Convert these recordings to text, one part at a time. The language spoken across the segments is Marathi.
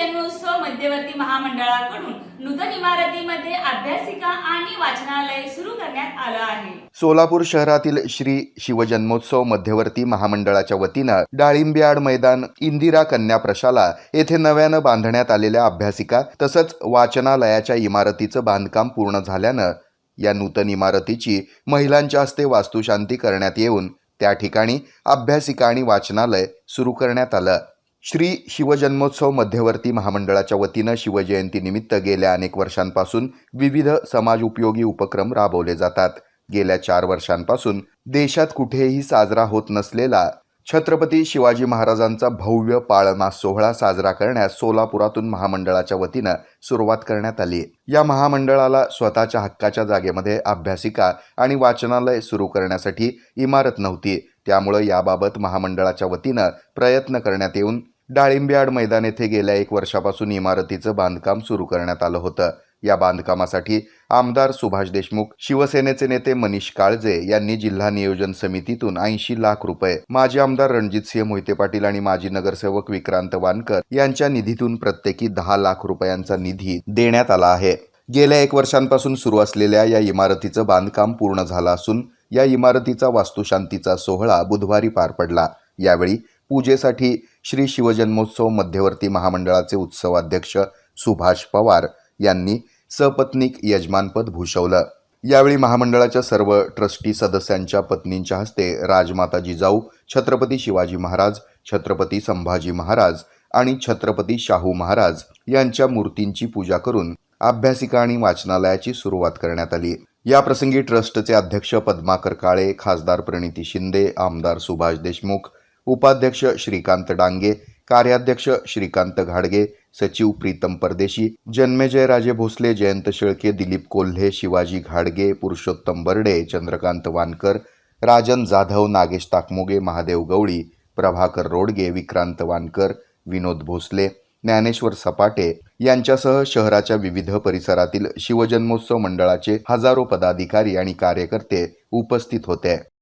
शिवजन्मोत्सव मध्यवर्ती महामंडळाकडून नूतन इमारतीमध्ये अभ्यासिका आणि वाचनालय सुरू करण्यात आलं आहे। सोलापूर शहरातील श्री शिवजन्मोत्सव मध्यवर्ती महामंडळाच्या वतीनं डाळिंबयार्ड मैदान, इंदिरा कन्या प्रशाला येथे नव्यानं बांधण्यात आलेल्या अभ्यासिका तसंच वाचनालयाच्या इमारतीचं बांधकाम पूर्ण झाल्यानं या नूतन इमारतीची महिलांच्या हस्ते वास्तुशांती करण्यात येऊन त्या ठिकाणी अभ्यासिका आणि वाचनालय सुरू करण्यात आलं। श्री शिवजन्मोत्सव मध्यवर्ती महामंडळाच्या वतीनं शिवजयंतीनिमित्त गेल्या अनेक वर्षांपासून विविध समाज उपयोगी उपक्रम राबवले जातात। गेल्या 4 वर्षांपासून देशात कुठेही साजरा होत नसलेला छत्रपती शिवाजी महाराजांचा भव्य पाळणा सोहळा साजरा करण्यास सोलापुरातून महामंडळाच्या वतीनं सुरुवात करण्यात आली। या महामंडळाला स्वतःच्या हक्काच्या जागेमध्ये अभ्यासिका आणि वाचनालय सुरू करण्यासाठी इमारत नव्हती, त्यामुळे याबाबत महामंडळाच्या वतीनं प्रयत्न करण्यात येऊन डाळिंबयार्ड मैदान येथे गेल्या 1 वर्षापासून इमारतीचं बांधकाम सुरू करण्यात आलं होतं। या बांधकामासाठी आमदार सुभाष देशमुख, शिवसेनेचे नेते मनीष काळजे यांनी जिल्हा नियोजन समितीतून 80 लाख रुपये, माजी आमदार रणजितसिंह मोहिते पाटील आणि माजी नगरसेवक विक्रांत वानकर यांच्या निधीतून प्रत्येकी 10 लाख रुपयांचा निधी देण्यात आला आहे। गेल्या 1 वर्षांपासून सुरू असलेल्या या इमारतीचं बांधकाम पूर्ण झालं असून या इमारतीचा वास्तुशांतीचा सोहळा बुधवारी पार पडला। यावेळी पूजेसाठी श्री शिवजन्मोत्सव मध्यवर्ती महामंडळाचे उत्सवाध्यक्ष सुभाष पवार यांनी सपत्नीक यजमानपद भूषवलं। यावेळी महामंडळाच्या सर्व ट्रस्टी सदस्यांच्या पत्नींच्या हस्ते राजमाता जिजाऊ, छत्रपती शिवाजी महाराज, छत्रपती संभाजी महाराज आणि छत्रपती शाहू महाराज यांच्या मूर्तींची पूजा करून अभ्यासिका आणि वाचनालयाची सुरुवात करण्यात आली। या प्रसंगी ट्रस्टचे अध्यक्ष पद्माकर काळे, खासदार प्रणिती शिंदे, आमदार सुभाष देशमुख, उपाध्यक्ष श्रीकांत डांगे, कार्याध्यक्ष श्रीकांत घाडगे, सचिव प्रीतम परदेशी, जन्मेजय राजे भोसले, जयंत शेळके, दिलीप कोल्हे, शिवाजी घाडगे, पुरुषोत्तम बर्डे, चंद्रकांत वानकर, राजन जाधव, नागेश ताकमोगे, महादेव गवळी, प्रभाकर रोडगे, विक्रांत वानकर, विनोद भोसले, ज्ञानेश्वर सपाटे यांच्यासह शहराच्या विविध परिसरातील शिवजन्मोत्सव मंडळाचे हजारो पदाधिकारी आणि कार्यकर्ते उपस्थित होते।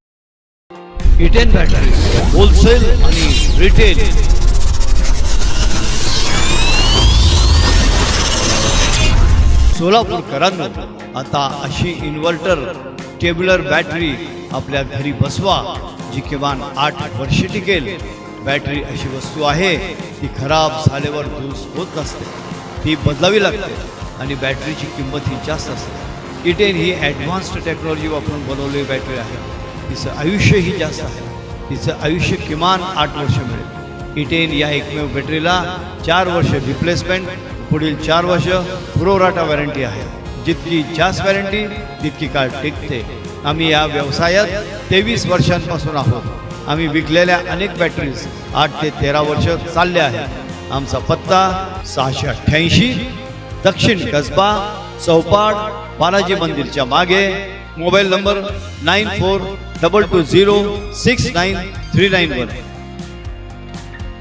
इटेन बॅटरीज होलसेल आणि रिटेल सोलापूरकरांनो, आता अशी इन्व्हर्टर टेब्युलर बॅटरी आपल्या घरी बसवा जी किमान 8 वर्षे टिकेल। बॅटरी अशी वस्तू आहे ती खराब झाल्यावर दुरुस्त होत नसते, ती बदलावी लागते आणि बॅटरीची किंमत ही जास्त असते। इटेन ही ॲडव्हान्स्ड टेक्नॉलॉजी वापरून बनवलेली बॅटरी आहे। तिचं आयुष्यही जास्त आहे, तिचं आयुष्य किमान 8 वर्ष मिळेल। इटेन या एकमेव बॅटरीला 4 वर्ष रिप्लेसमेंट, पुढील 4 वर्ष प्रोराटा वॉरंटी आहे। जितकी जास्त वॉरंटी तितकी काळ टिकते। आम्ही या व्यवसायात 23 वर्षांपासून आहोत। आम्ही विकलेल्या अनेक बॅटरीज 8 ते 13 वर्ष चालल्या आहेत। आमचा पत्ता 688 दक्षिण कसबा, चौपाड, बालाजी मंदिरच्या मागे। Mobile number 9422069391।